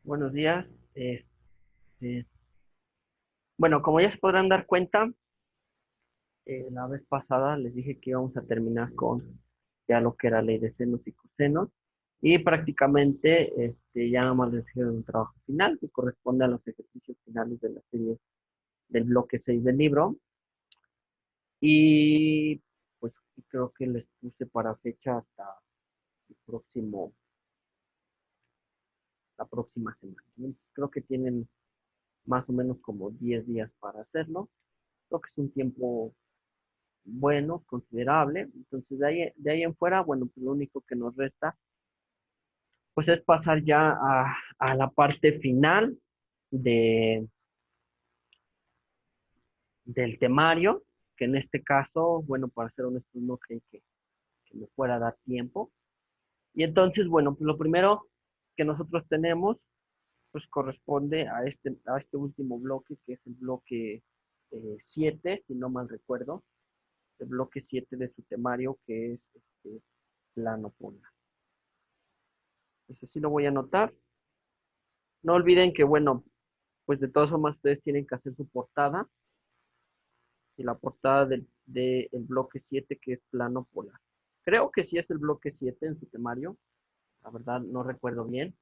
Buenos días. Bueno, como ya se podrán dar cuenta, la vez pasada les dije que íbamos a terminar con ya lo que era ley de senos y cosenos. Y prácticamente ya nada más les dije un trabajo final que corresponde a los ejercicios finales de la serie del bloque 6 del libro. Y pues creo que les puse para fecha hasta el la próxima semana, ¿no? Creo que tienen más o menos como 10 días para hacerlo. Creo que es un tiempo bueno, considerable. Entonces, de ahí en fuera, bueno, pues lo único que nos resta, pues es pasar ya a la parte final de, del temario, que en este caso, bueno, para ser honesto, no creí que me fuera a dar tiempo. Y entonces, bueno, pues lo primero que nosotros tenemos, pues corresponde a este último bloque, que es el bloque 7, si no mal recuerdo, el bloque 7 de su temario, que es plano polar. Eso sí lo voy a anotar. No olviden que, bueno, pues de todas formas ustedes tienen que hacer su portada y la portada del bloque 7 que es plano polar. Creo que sí es el bloque 7 en su temario. La verdad no recuerdo bien,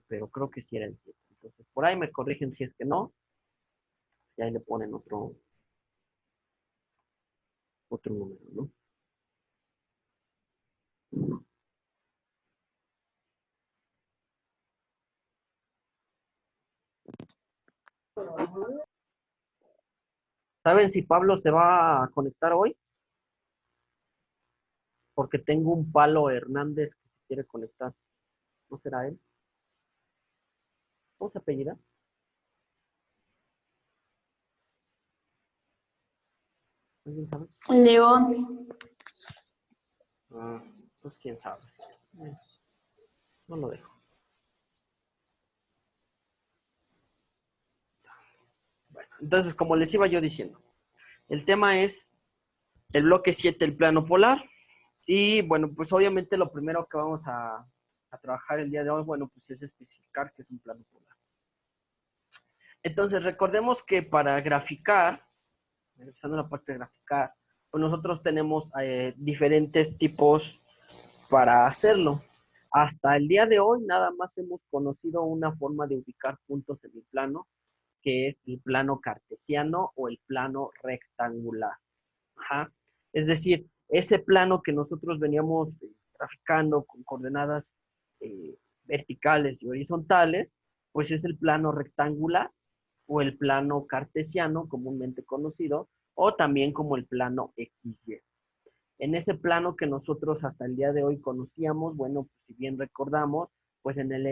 pero creo que sí era el 7. Entonces, por ahí me corrigen si es que no, y ahí le ponen otro número, ¿no? ¿Saben si Pablo se va a conectar hoy? Porque tengo un Palo Hernández que se quiere conectar. ¿No será él? ¿Cómo se apellida? ¿Alguien sabe? León. Ah, pues quién sabe. No lo dejo. Bueno, entonces, como les iba yo diciendo, el tema es el bloque 7, el plano polar. Y bueno, pues obviamente lo primero que vamos a trabajar el día de hoy, bueno, pues es especificar qué es un plano polar. Entonces, recordemos que para graficar, regresando a la parte de graficar, pues nosotros tenemos diferentes tipos para hacerlo. Hasta el día de hoy nada más hemos conocido una forma de ubicar puntos en el plano, que es el plano cartesiano o el plano rectangular. Ajá. Es decir, ese plano que nosotros veníamos graficando con coordenadas verticales y horizontales, pues es el plano rectangular o el plano cartesiano, comúnmente conocido, o también como el plano XY. En ese plano que nosotros hasta el día de hoy conocíamos, bueno, pues si bien recordamos, pues en el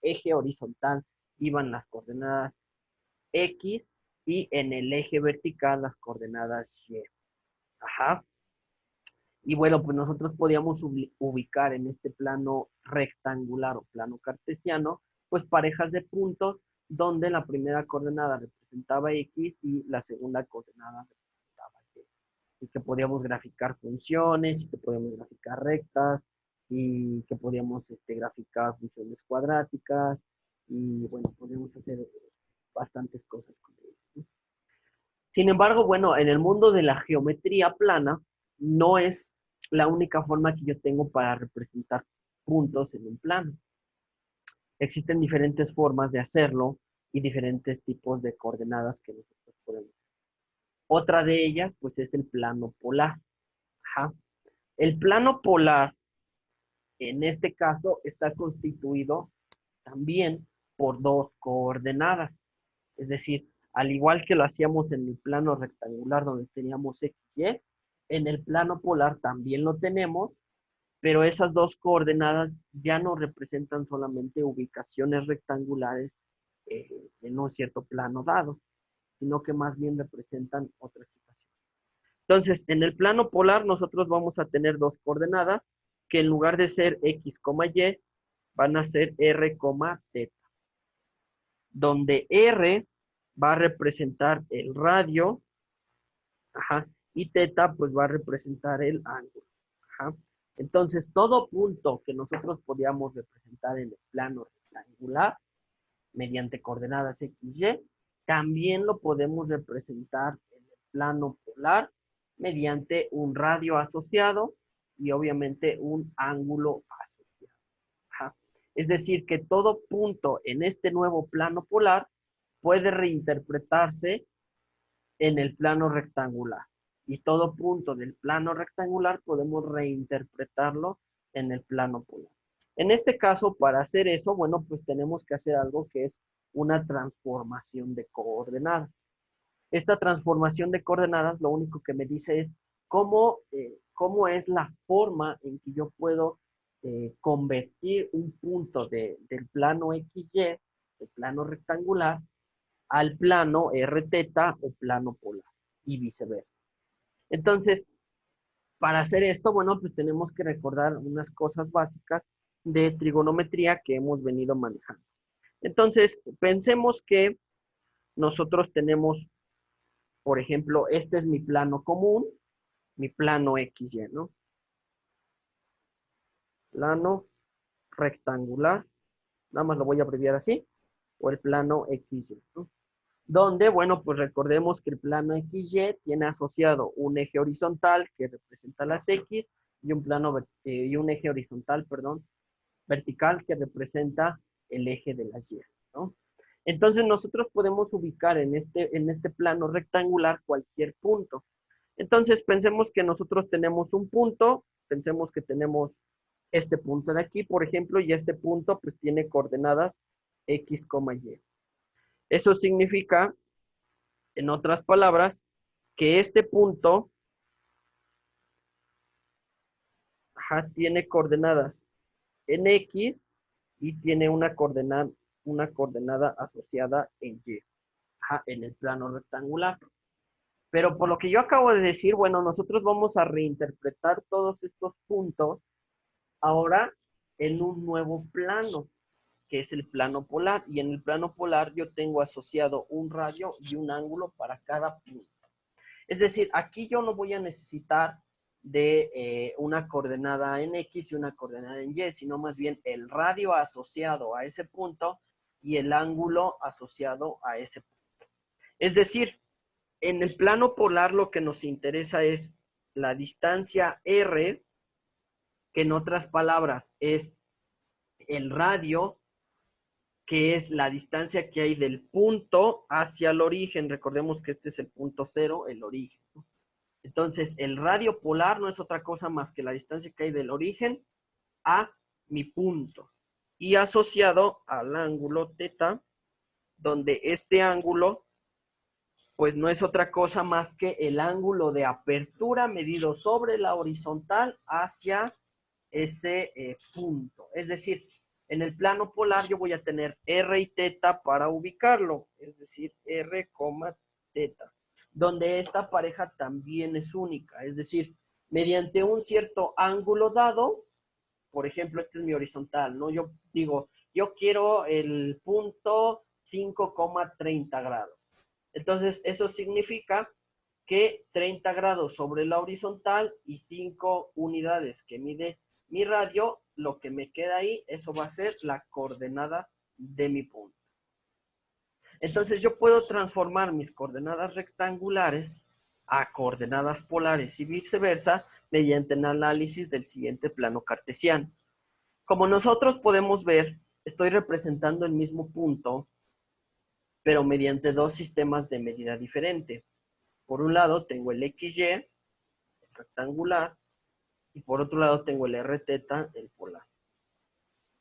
eje horizontal iban las coordenadas X y en el eje vertical las coordenadas Y. Ajá. Y bueno, pues nosotros podíamos ubicar en este plano rectangular o plano cartesiano, pues parejas de puntos donde la primera coordenada representaba X y la segunda coordenada representaba Y. Y que podíamos graficar funciones, y que podíamos graficar rectas, y que podíamos graficar funciones cuadráticas, y bueno, podíamos hacer bastantes cosas con ello, ¿no? Sin embargo, bueno, en el mundo de la geometría plana no es la única forma que yo tengo para representar puntos en un plano. Existen diferentes formas de hacerlo y diferentes tipos de coordenadas que nosotros podemos. Otra de ellas, pues, es el plano polar. Ajá. El plano polar, en este caso, está constituido también por dos coordenadas. Es decir, al igual que lo hacíamos en el plano rectangular donde teníamos X, Y, en el plano polar también lo tenemos, pero esas dos coordenadas ya no representan solamente ubicaciones rectangulares en un cierto plano dado, sino que más bien representan otras situaciones. Entonces, en el plano polar nosotros vamos a tener dos coordenadas que en lugar de ser X, Y, van a ser R, θ, donde R va a representar el radio, ajá, y θ pues va a representar el ángulo, ajá. Entonces, todo punto que nosotros podíamos representar en el plano rectangular mediante coordenadas X, Y, también lo podemos representar en el plano polar mediante un radio asociado y obviamente un ángulo asociado. Ajá. Es decir, que todo punto en este nuevo plano polar puede reinterpretarse en el plano rectangular. Y todo punto del plano rectangular podemos reinterpretarlo en el plano polar. En este caso, para hacer eso, bueno, pues tenemos que hacer algo que es una transformación de coordenadas. Esta transformación de coordenadas lo único que me dice es cómo es la forma en que yo puedo convertir un punto del plano XY, del plano rectangular, al plano R teta o plano polar y viceversa. Entonces, para hacer esto, bueno, pues tenemos que recordar unas cosas básicas de trigonometría que hemos venido manejando. Entonces, pensemos que nosotros tenemos, por ejemplo, este es mi plano común, mi plano XY, ¿no? Plano rectangular, nada más lo voy a abreviar así, o el plano XY, ¿no? Donde, bueno, pues recordemos que el plano XY tiene asociado un eje horizontal que representa las X y un eje horizontal, perdón, vertical que representa el eje de las Y, ¿no? Entonces nosotros podemos ubicar en este plano rectangular cualquier punto. Entonces pensemos que nosotros tenemos un punto, pensemos que tenemos este punto de aquí, por ejemplo, y este punto pues tiene coordenadas X, Y. Eso significa, en otras palabras, que este punto tiene coordenadas en X y tiene una coordenada asociada en Y, en el plano rectangular. Pero por lo que yo acabo de decir, bueno, nosotros vamos a reinterpretar todos estos puntos ahora en un nuevo plano, que es el plano polar. Y en el plano polar yo tengo asociado un radio y un ángulo para cada punto. Es decir, aquí yo no voy a necesitar de una coordenada en X y una coordenada en Y, sino más bien el radio asociado a ese punto y el ángulo asociado a ese punto. Es decir, en el plano polar lo que nos interesa es la distancia R, que en otras palabras es el radio, que es la distancia que hay del punto hacia el origen. Recordemos que este es el punto cero, el origen. Entonces, el radio polar no es otra cosa más que la distancia que hay del origen a mi punto. Y asociado al ángulo teta, donde este ángulo, pues no es otra cosa más que el ángulo de apertura medido sobre la horizontal hacia ese punto. Es decir, en el plano polar yo voy a tener R y teta para ubicarlo. Es decir, R, teta. Donde esta pareja también es única. Es decir, mediante un cierto ángulo dado, por ejemplo, este es mi horizontal, ¿no? Yo digo, yo quiero el punto 5,30 grados. Entonces, eso significa que 30 grados sobre la horizontal y 5 unidades que mide mi radio, lo que me queda ahí, eso va a ser la coordenada de mi punto. Entonces yo puedo transformar mis coordenadas rectangulares a coordenadas polares y viceversa mediante el análisis del siguiente plano cartesiano. Como nosotros podemos ver, estoy representando el mismo punto, pero mediante dos sistemas de medida diferente. Por un lado tengo el XY, el rectangular, y por otro lado tengo el R teta, el polar.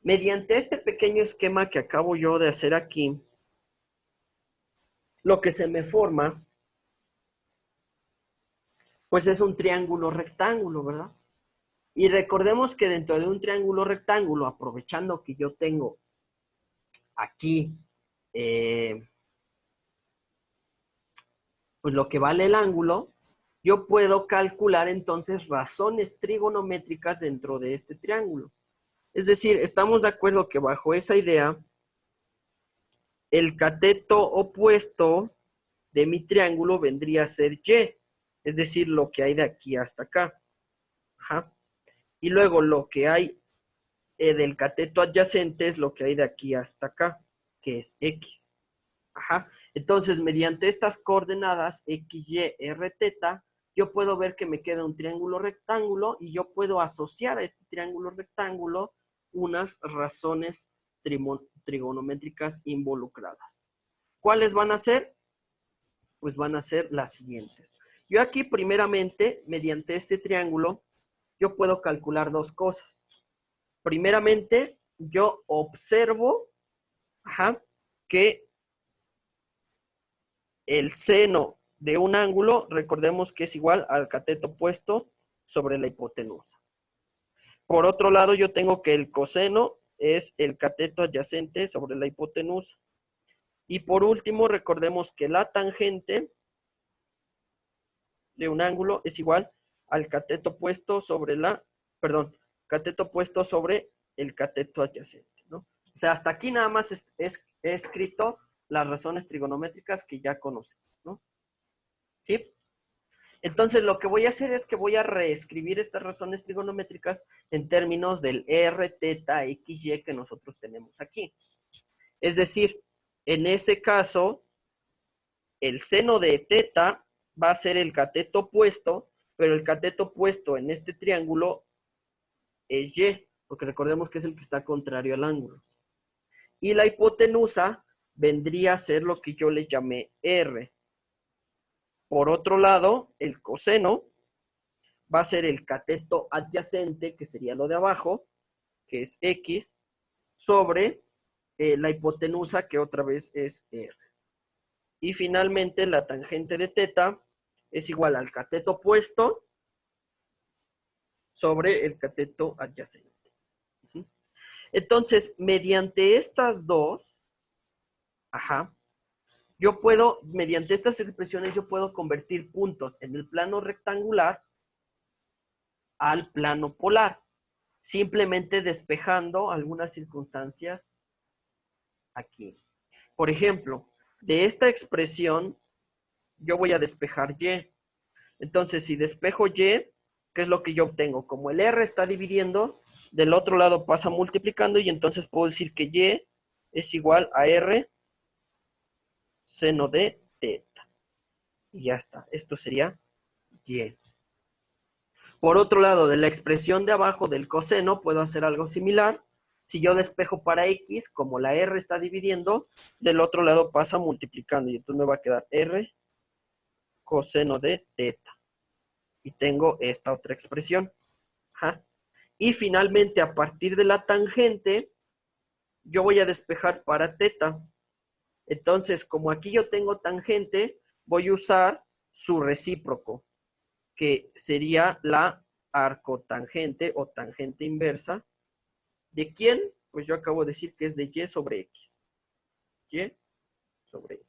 Mediante este pequeño esquema que acabo yo de hacer aquí, lo que se me forma, pues es un triángulo rectángulo, ¿verdad? Y recordemos que dentro de un triángulo rectángulo, aprovechando que yo tengo aquí, pues lo que vale el ángulo, yo puedo calcular entonces razones trigonométricas dentro de este triángulo. Es decir, estamos de acuerdo que bajo esa idea, el cateto opuesto de mi triángulo vendría a ser Y, es decir, lo que hay de aquí hasta acá. Ajá. Y luego lo que hay del cateto adyacente es lo que hay de aquí hasta acá, que es X. Ajá. Entonces, mediante estas coordenadas X, Y, R, teta, yo puedo ver que me queda un triángulo rectángulo y yo puedo asociar a este triángulo rectángulo unas razones trigonométricas involucradas. ¿Cuáles van a ser? Pues van a ser las siguientes. Yo aquí, primeramente, mediante este triángulo, yo puedo calcular dos cosas. Primeramente, yo observo que el seno de un ángulo, recordemos que es igual al cateto opuesto sobre la hipotenusa. Por otro lado, yo tengo que el coseno es el cateto adyacente sobre la hipotenusa. Y por último, recordemos que la tangente de un ángulo es igual al cateto opuesto sobre cateto opuesto sobre el cateto adyacente, ¿no? O sea, hasta aquí nada más he escrito las razones trigonométricas que ya conocemos, ¿no? ¿Sí? Entonces, lo que voy a hacer es que voy a reescribir estas razones trigonométricas en términos del R, teta, X, Y que nosotros tenemos aquí. Es decir, en ese caso, el seno de teta va a ser el cateto opuesto, pero el cateto opuesto en este triángulo es Y, porque recordemos que es el que está contrario al ángulo. Y la hipotenusa vendría a ser lo que yo le llamé R. Por otro lado, el coseno va a ser el cateto adyacente, que sería lo de abajo, que es X, sobre la hipotenusa, que otra vez es R. Y finalmente, la tangente de teta es igual al cateto opuesto sobre el cateto adyacente. Entonces, mediante estas dos, yo puedo, mediante estas expresiones, yo puedo convertir puntos en el plano rectangular al plano polar, simplemente despejando algunas circunstancias aquí. Por ejemplo, de esta expresión, yo voy a despejar Y. Entonces, si despejo Y, ¿qué es lo que yo obtengo? Como el R está dividiendo, del otro lado pasa multiplicando y entonces puedo decir que Y es igual a R seno de teta. Y ya está. Esto sería Y. Por otro lado, de la expresión de abajo del coseno, puedo hacer algo similar. Si yo despejo para X, como la R está dividiendo, del otro lado pasa multiplicando. Y entonces me va a quedar R coseno de teta. Y tengo esta otra expresión. Y finalmente, a partir de la tangente, yo voy a despejar para teta. Entonces, como aquí yo tengo tangente, voy a usar su recíproco, que sería la arcotangente o tangente inversa. ¿De quién? Pues yo acabo de decir que es de Y sobre X. Y sobre X.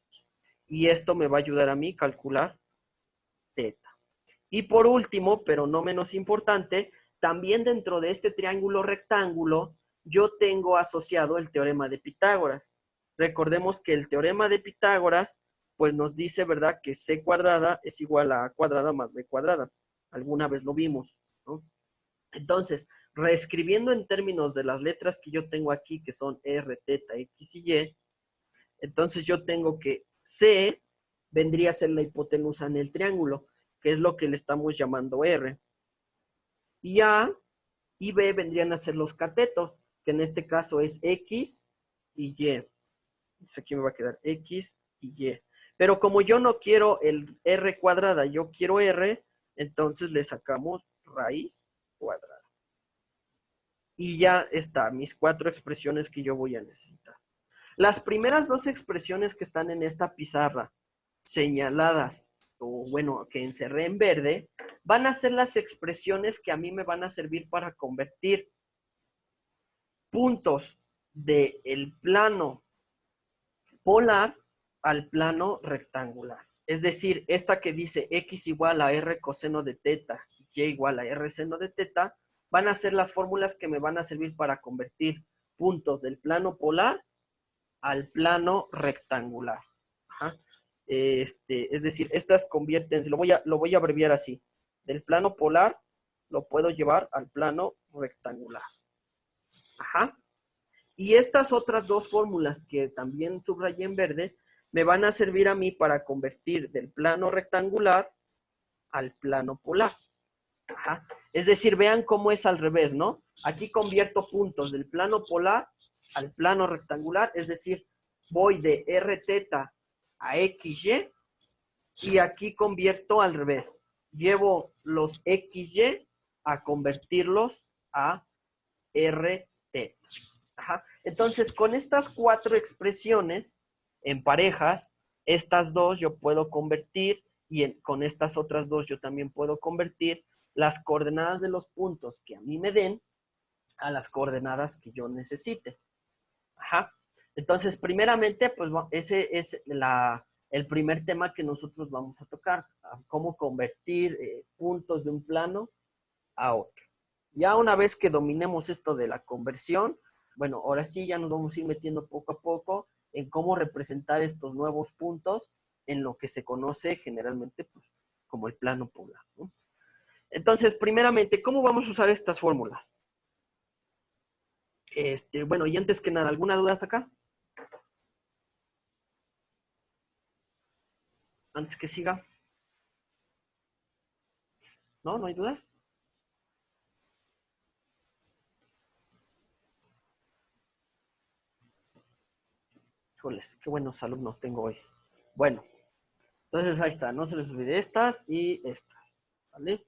Y esto me va a ayudar a mí a calcular teta. Y por último, pero no menos importante, también dentro de este triángulo rectángulo, yo tengo asociado el teorema de Pitágoras. Recordemos que el teorema de Pitágoras, pues nos dice, ¿verdad?, que C cuadrada es igual a A cuadrada más B cuadrada. Alguna vez lo vimos, ¿no? Entonces, reescribiendo en términos de las letras que yo tengo aquí, que son R, teta, X y Y, entonces yo tengo que C vendría a ser la hipotenusa en el triángulo, que es lo que le estamos llamando R. Y A y B vendrían a ser los catetos, que en este caso es X y Y. Entonces aquí me va a quedar X y Y. Pero como yo no quiero el R cuadrada, yo quiero R, entonces le sacamos raíz cuadrada. Y ya está, mis 4 expresiones que yo voy a necesitar. Las primeras 2 expresiones que están en esta pizarra, señaladas, o bueno, que encerré en verde, van a ser las expresiones que a mí me van a servir para convertir puntos del plano polar al plano rectangular. Es decir, esta que dice X igual a R coseno de teta y Y igual a R seno de teta, van a ser las fórmulas que me van a servir para convertir puntos del plano polar al plano rectangular. Es decir, estas convierten, lo voy a abreviar así, del plano polar lo puedo llevar al plano rectangular. Ajá. Y estas otras dos fórmulas que también subrayé en verde, me van a servir a mí para convertir del plano rectangular al plano polar. Ajá. Es decir, vean cómo es al revés, ¿no? Aquí convierto puntos del plano polar al plano rectangular, es decir, voy de r teta a xy, y aquí convierto al revés. Llevo los xy a convertirlos a r teta. Ajá. Entonces, con estas cuatro expresiones en parejas, estas dos yo puedo convertir, y con estas otras dos yo también puedo convertir las coordenadas de los puntos que a mí me den a las coordenadas que yo necesite. Ajá. Entonces, primeramente, pues ese es el primer tema que nosotros vamos a tocar, cómo convertir puntos de un plano a otro. Ya una vez que dominemos esto de la conversión, bueno, ahora sí ya nos vamos a ir metiendo poco a poco en cómo representar estos nuevos puntos en lo que se conoce generalmente pues, como el plano polar, ¿no? Entonces, primeramente, ¿cómo vamos a usar estas fórmulas? Bueno, y antes que nada, ¿alguna duda hasta acá? Antes que siga. ¿No? ¿No hay dudas? Híjoles, qué buenos alumnos tengo hoy. Bueno, entonces ahí está, no se les olvide estas y estas, ¿vale?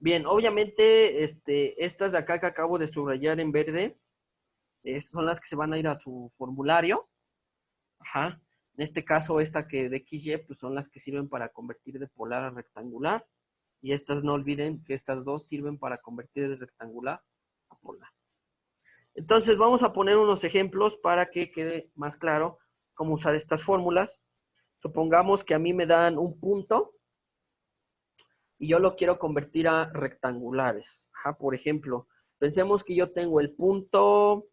Bien, obviamente, estas de acá que acabo de subrayar en verde, son las que se van a ir a su formulario. Ajá. En este caso, esta que de XY, pues son las que sirven para convertir de polar a rectangular. Y estas no olviden que estas dos sirven para convertir de rectangular a polar. Entonces, vamos a poner unos ejemplos para que quede más claro cómo usar estas fórmulas. Supongamos que a mí me dan un punto y yo lo quiero convertir a rectangulares. Ajá, por ejemplo, pensemos que yo tengo el punto,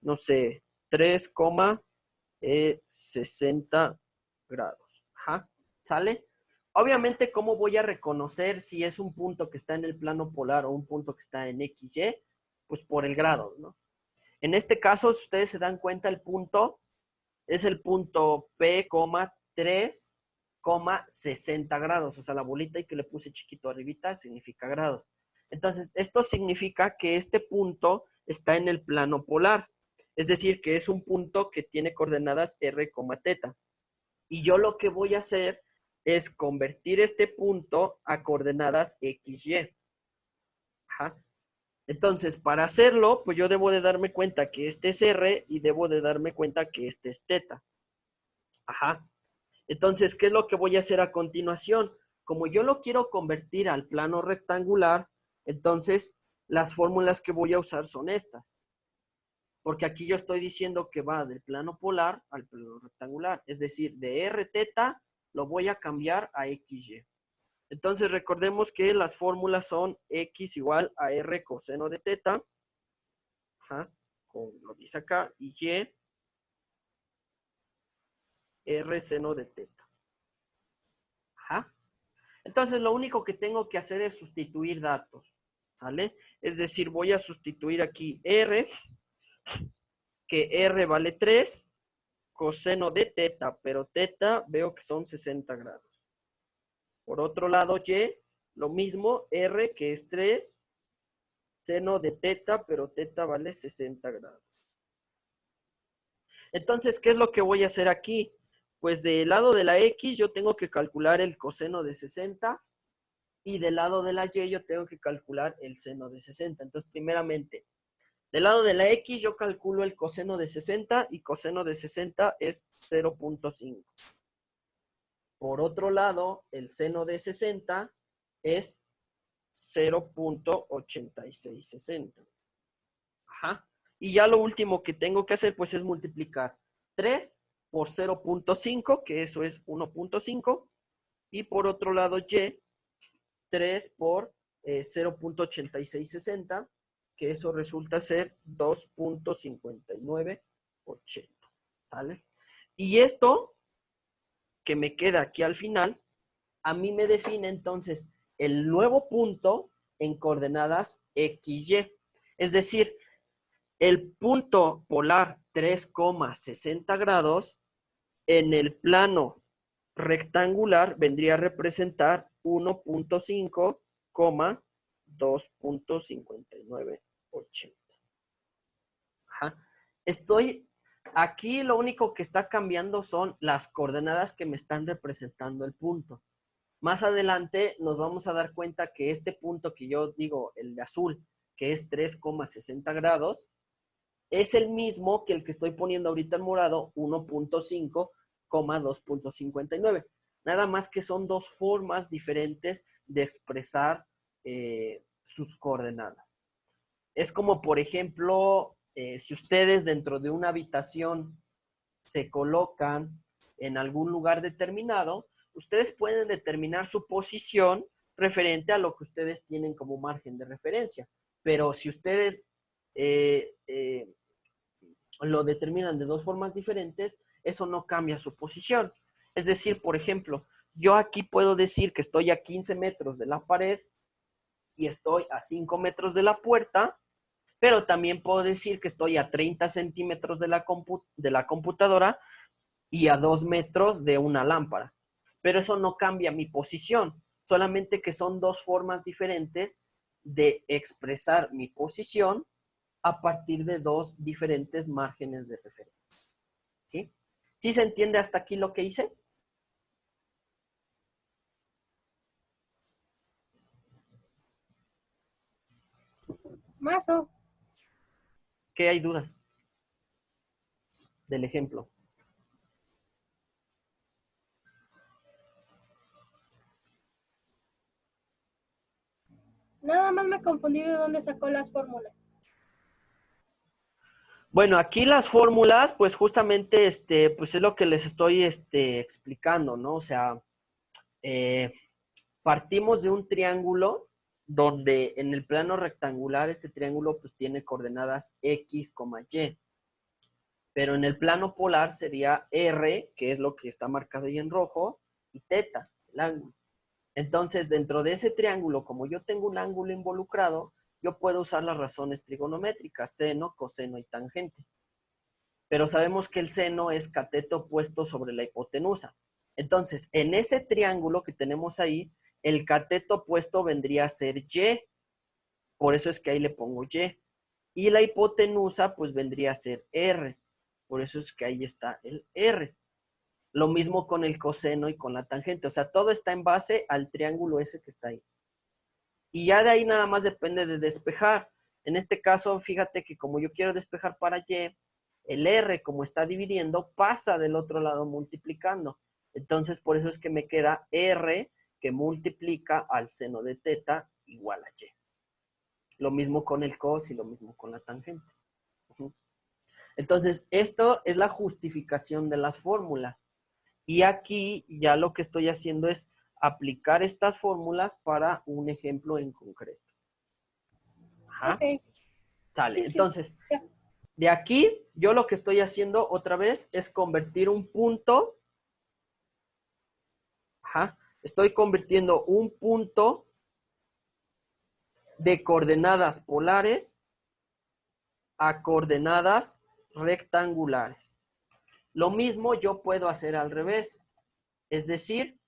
no sé, 3,60 grados. Ajá, ¿sale? Obviamente, ¿cómo voy a reconocer si es un punto que está en el plano polar o un punto que está en XY? Pues por el grado, ¿no? En este caso, si ustedes se dan cuenta, el punto es el punto P,3,60 grados. O sea, la bolita y que le puse chiquito arribita significa grados. Entonces, esto significa que este punto está en el plano polar. Es decir, que es un punto que tiene coordenadas r, teta. Y yo lo que voy a hacer es convertir este punto a coordenadas xy. Ajá. Entonces, para hacerlo, pues yo debo de darme cuenta que este es r y debo de darme cuenta que este es teta. Ajá. Entonces, ¿qué es lo que voy a hacer a continuación? Como yo lo quiero convertir al plano rectangular, entonces las fórmulas que voy a usar son estas. Porque aquí yo estoy diciendo que va del plano polar al plano rectangular. Es decir, de r teta lo voy a cambiar a xy. Entonces recordemos que las fórmulas son x igual a r coseno de teta, ajá, como lo dice acá, y y r seno de teta. Ajá. Entonces lo único que tengo que hacer es sustituir datos, ¿vale? Es decir, voy a sustituir aquí r, que r vale 3, coseno de teta, pero teta veo que son 60 grados. Por otro lado, y, lo mismo, r que es 3, seno de teta, pero teta vale 60 grados. Entonces, ¿qué es lo que voy a hacer aquí? Pues del lado de la x yo tengo que calcular el coseno de 60 y del lado de la y yo tengo que calcular el seno de 60. Entonces, primeramente, del lado de la x yo calculo el coseno de 60 y coseno de 60 es 0.5. Por otro lado, el seno de 60 es 0.8660. Ajá. Y ya lo último que tengo que hacer pues es multiplicar 3 por 0.5, que eso es 1.5, y por otro lado y 3 por 0.8660, que eso resulta ser 2.5980, ¿vale? Y esto que me queda aquí al final, a mí me define entonces el nuevo punto en coordenadas XY. Es decir, el punto polar 3,60 grados en el plano rectangular vendría a representar 1.5, 2.5980. Aquí lo único que está cambiando son las coordenadas que me están representando el punto. Más adelante nos vamos a dar cuenta que este punto que yo digo, el de azul, que es 3,60 grados, es el mismo que el que estoy poniendo ahorita en morado, 1.5, 2.59. Nada más que son dos formas diferentes de expresar sus coordenadas. Es como, por ejemplo, si ustedes dentro de una habitación se colocan en algún lugar determinado, ustedes pueden determinar su posición referente a lo que ustedes tienen como margen de referencia. Pero si ustedes lo determinan de dos formas diferentes, eso no cambia su posición. Es decir, por ejemplo, yo aquí puedo decir que estoy a 15 metros de la pared y estoy a 5 metros de la puerta, pero también puedo decir que estoy a 30 centímetros de la computadora y a 2 metros de una lámpara. Pero eso no cambia mi posición, solamente que son dos formas diferentes de expresar mi posición a partir de dos diferentes márgenes de referencia. ¿Sí? ¿Sí se entiende hasta aquí lo que hice? Mazo. ¿Qué hay dudas del ejemplo? Nada más me confundí de dónde sacó las fórmulas. Bueno, aquí las fórmulas, pues justamente, pues es lo que les estoy, explicando, ¿no? O sea, partimos de un triángulo donde en el plano rectangular este triángulo pues tiene coordenadas X, Y. Pero en el plano polar sería R, que es lo que está marcado ahí en rojo, y teta, el ángulo. Entonces, dentro de ese triángulo, como yo tengo un ángulo involucrado, yo puedo usar las razones trigonométricas, seno, coseno y tangente. Pero sabemos que el seno es cateto opuesto sobre la hipotenusa. Entonces, en ese triángulo que tenemos ahí, el cateto opuesto vendría a ser Y. Por eso es que ahí le pongo Y. Y la hipotenusa, pues vendría a ser R. Por eso es que ahí está el R. Lo mismo con el coseno y con la tangente. O sea, todo está en base al triángulo ese que está ahí. Y ya de ahí nada más depende de despejar. En este caso, fíjate que como yo quiero despejar para Y, el R, como está dividiendo, pasa del otro lado multiplicando. Entonces, por eso es que me queda R que multiplica al seno de teta igual a Y. Lo mismo con el cos y lo mismo con la tangente. Entonces, esto es la justificación de las fórmulas. Y aquí ya lo que estoy haciendo es aplicar estas fórmulas para un ejemplo en concreto. Ajá. Ok. Sale. Sí, sí. Entonces, Ya. de aquí, yo lo que estoy haciendo otra vez es convertir un punto. Ajá. Estoy convirtiendo un punto de coordenadas polares a coordenadas rectangulares. Lo mismo yo puedo hacer al revés. Es decir,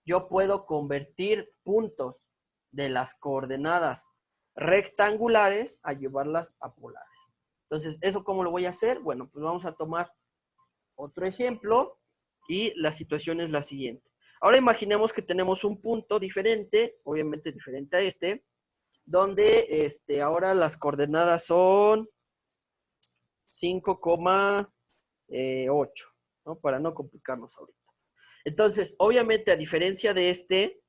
yo puedo convertir puntos de las coordenadas rectangulares a llevarlas a polares. Entonces, ¿eso cómo lo voy a hacer? Bueno, pues vamos a tomar otro ejemplo y la situación es la siguiente. Ahora imaginemos que tenemos un punto diferente, obviamente diferente a donde ahora las coordenadas son 5,8, ¿no? Para no complicarnos ahorita. Entonces, obviamente, a diferencia de este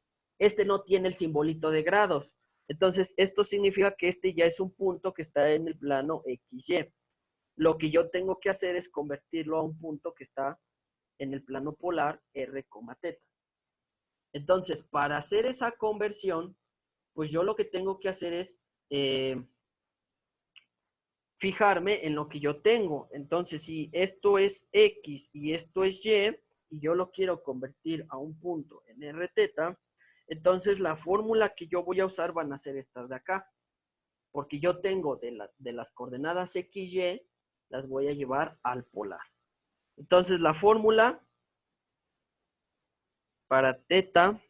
no tiene el simbolito de grados. Entonces, esto significa que este ya es un punto que está en el plano XY. Lo que yo tengo que hacer es convertirlo a un punto que está en el plano polar R, teta. Entonces, para hacer esa conversión, pues yo lo que tengo que hacer es fijarme en lo que yo tengo. Entonces, si esto es X y esto es Y, y yo lo quiero convertir a un punto en R teta, Entonces, la fórmula que yo voy a usar van a ser estas de acá. Porque yo tengo de las coordenadas X, Y, las voy a llevar al polar. Entonces, la fórmula para teta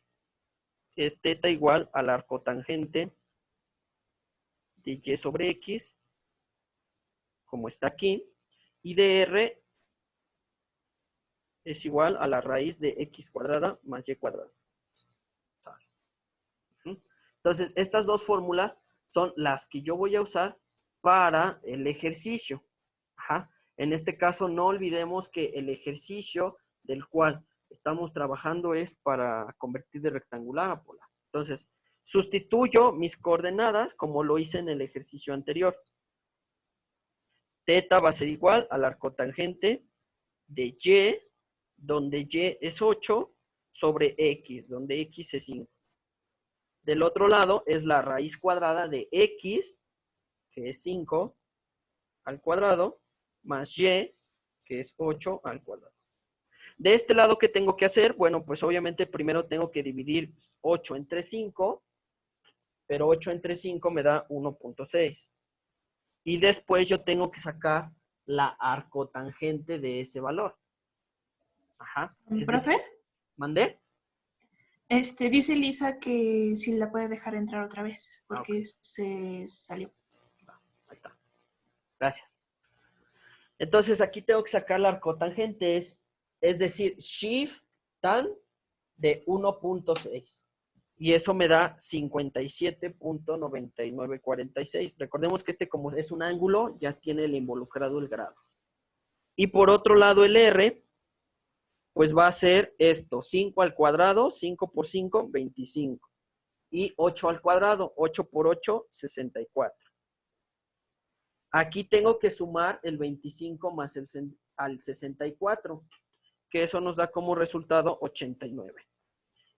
es teta igual al arco tangente de Y sobre X, como está aquí, y dr es igual a la raíz de X cuadrada más Y cuadrada. Entonces, estas dos fórmulas son las que yo voy a usar para el ejercicio. Ajá. En este caso, no olvidemos que el ejercicio del cual estamos trabajando es para convertir de rectangular a polar. Entonces, sustituyo mis coordenadas como lo hice en el ejercicio anterior. Teta va a ser igual al arco tangente de Y, donde Y es 8, sobre X, donde X es 5. Del otro lado es la raíz cuadrada de X, que es 5 al cuadrado, más Y, que es 8 al cuadrado. De este lado, ¿qué tengo que hacer? Bueno, pues obviamente primero tengo que dividir 8 entre 5, pero 8 entre 5 me da 1.6. Y después yo tengo que sacar la arcotangente de ese valor. Ajá. Es ¿Profe? decir, ¿mandé? Dice Lisa que si la puede dejar entrar otra vez, porque Okay. Se salió. Ahí está. Gracias. Entonces aquí tengo que sacar la arcotangente, es decir, shift tan de 1.6. Y eso me da 57.9946. Recordemos que como es un ángulo, ya tiene el involucrado el grado. Y por otro lado el R, pues va a ser esto, 5 al cuadrado, 5 por 5, 25. Y 8 al cuadrado, 8 por 8, 64. Aquí tengo que sumar el 25 más al 64, que eso nos da como resultado 89.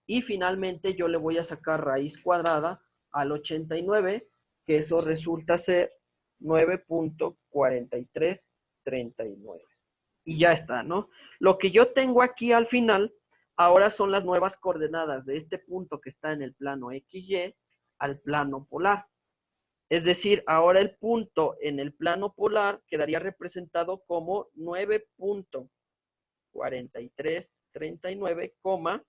Y finalmente yo le voy a sacar raíz cuadrada al 89, que eso resulta ser 9.4339. Y ya está, ¿no? Lo que yo tengo aquí al final, ahora son las nuevas coordenadas de este punto que está en el plano XY al plano polar. Es decir, ahora el punto en el plano polar quedaría representado como 9.4339,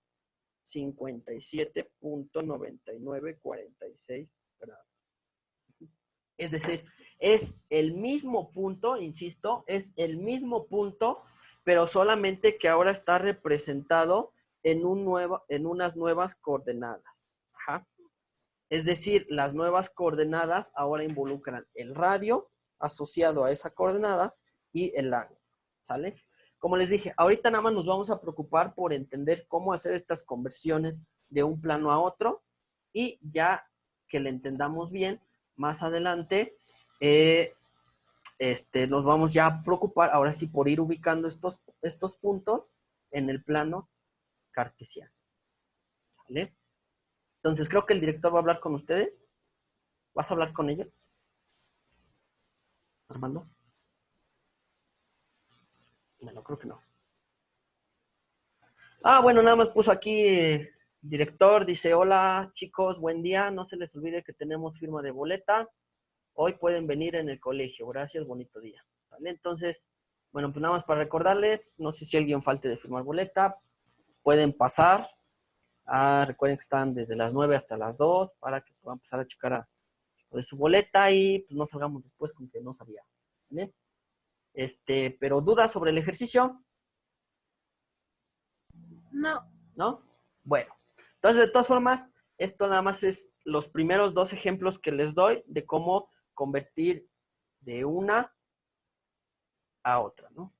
57.9946 grados. Es decir, es el mismo punto, insisto, es el mismo punto, pero solamente que ahora está representado en unas nuevas coordenadas. Ajá. Es decir, las nuevas coordenadas ahora involucran el radio asociado a esa coordenada y el ángulo. ¿Sale? Como les dije, ahorita nada más nos vamos a preocupar por entender cómo hacer estas conversiones de un plano a otro, y ya que le entendamos bien, más adelante nos vamos ya a preocupar ahora sí por ir ubicando estos puntos en el plano cartesiano. ¿Vale? Entonces creo que el director va a hablar con ustedes. ¿Vas a hablar con ellos, Armando? No, creo que no. Bueno, nada más puso aquí, director, dice, hola chicos, buen día, no se les olvide que tenemos firma de boleta, hoy pueden venir en el colegio, gracias, bonito día. ¿Vale? Entonces, bueno, pues nada más para recordarles, no sé si alguien falte de firmar boleta, pueden pasar, recuerden que están desde las 9 hasta las 2 para que puedan pasar a checar de su boleta y pues no salgamos después con que no sabía. ¿Vale? Pero dudas sobre el ejercicio. No. ¿No? Bueno, entonces de todas formas, esto nada más es los primeros dos ejemplos que les doy de cómo convertir de una a otra, ¿no?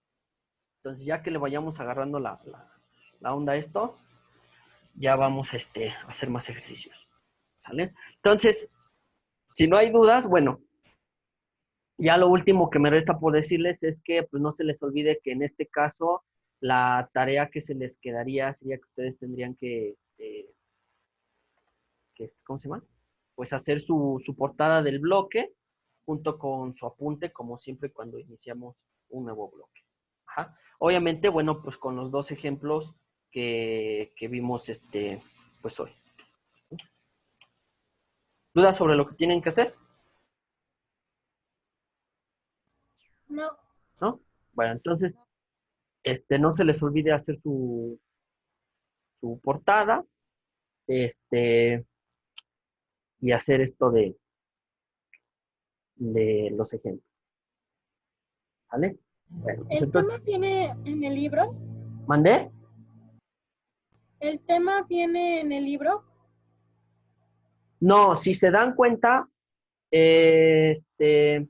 Entonces ya que le vayamos agarrando la onda a esto, ya vamos a hacer más ejercicios. ¿Sale? Entonces, si no hay dudas, bueno, ya lo último que me resta por decirles es que pues no se les olvide que en este caso la tarea que se les quedaría sería que ustedes tendrían que ¿cómo se llama? Pues hacer su portada del bloque junto con su apunte, como siempre cuando iniciamos un nuevo bloque. Ajá. Obviamente, bueno, pues con los dos ejemplos que vimos pues hoy. ¿Dudas sobre lo que tienen que hacer? No. ¿No? Bueno, entonces, no se les olvide hacer su portada, y hacer esto de los ejemplos. ¿Vale? Bueno, pues ¿El entonces, tema viene en el libro? ¿mandé? ¿El tema viene en el libro? No, si se dan cuenta, este,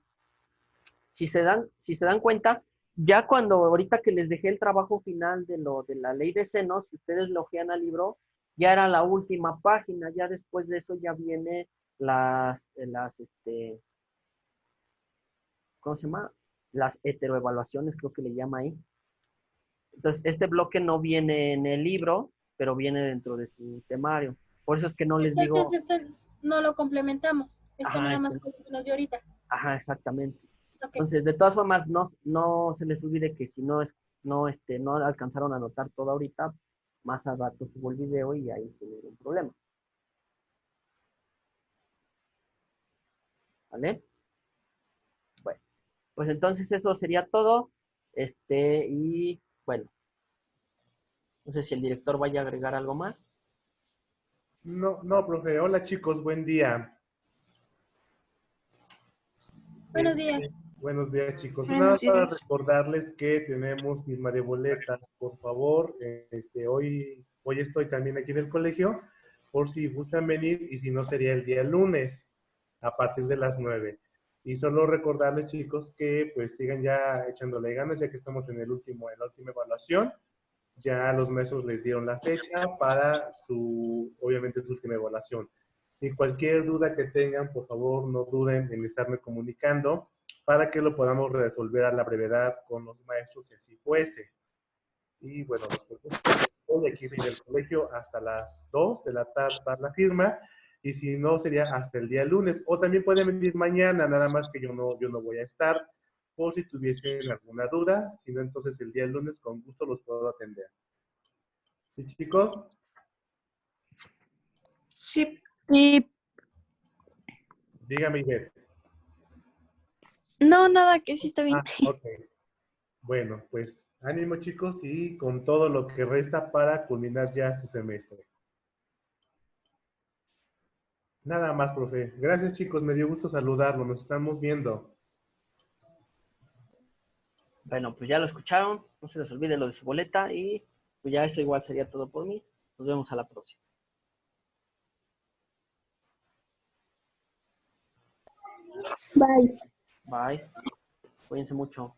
si se dan cuenta, ya cuando ahorita que les dejé el trabajo final de la ley de senos, si ustedes lo ojean al libro, ya era la última página, ya después de eso ya viene ¿cómo se llama? Las heteroevaluaciones, creo que le llama ahí. Entonces, este bloque no viene en el libro, pero viene dentro de su temario. Por eso es que no les Entonces, digo, no lo complementamos. ajá, Nada más con lo que nos dio ahorita. ajá, exactamente. Ok. Entonces, de todas formas, no se les olvide que si no alcanzaron a anotar todo ahorita, más al rato subo el video y ahí sin ningún problema. ¿Vale? Bueno, pues entonces eso sería todo. Y bueno, no sé si el director vaya a agregar algo más. No, no, profe. Hola chicos, buen día. Buenos días. Buenos días chicos. Nada Buenos más para días. recordarles que tenemos firma de boleta. Por favor, hoy estoy también aquí en el colegio, por si gustan venir y si no sería el día lunes a partir de las 9. Y solo recordarles chicos que pues sigan ya echándole ganas ya que estamos en la última evaluación. Ya los maestros les dieron la fecha para obviamente, su última evaluación. Y cualquier duda que tengan, por favor, no duden en estarme comunicando para que lo podamos resolver a la brevedad con los maestros si así fuese. Y bueno, los profesores de aquí soy del colegio hasta las 2 de la tarde para la firma, y si no, sería hasta el día lunes. O también pueden venir mañana, nada más que yo no voy a estar, por si tuviesen alguna duda. Si no, entonces el día lunes con gusto los puedo atender. ¿Sí, chicos? Sí, Sí, Dígame, Ivette. no, nada, que sí está bien. Ok. Bueno, pues ánimo, chicos, y con todo lo que resta para culminar ya su semestre. Nada más, profe. Gracias, chicos. Me dio gusto saludarlo. Nos estamos viendo. Bueno, pues ya lo escucharon, no se les olvide lo de su boleta y pues ya eso igual sería todo por mí. Nos vemos a la próxima. Bye. Bye. Cuídense mucho.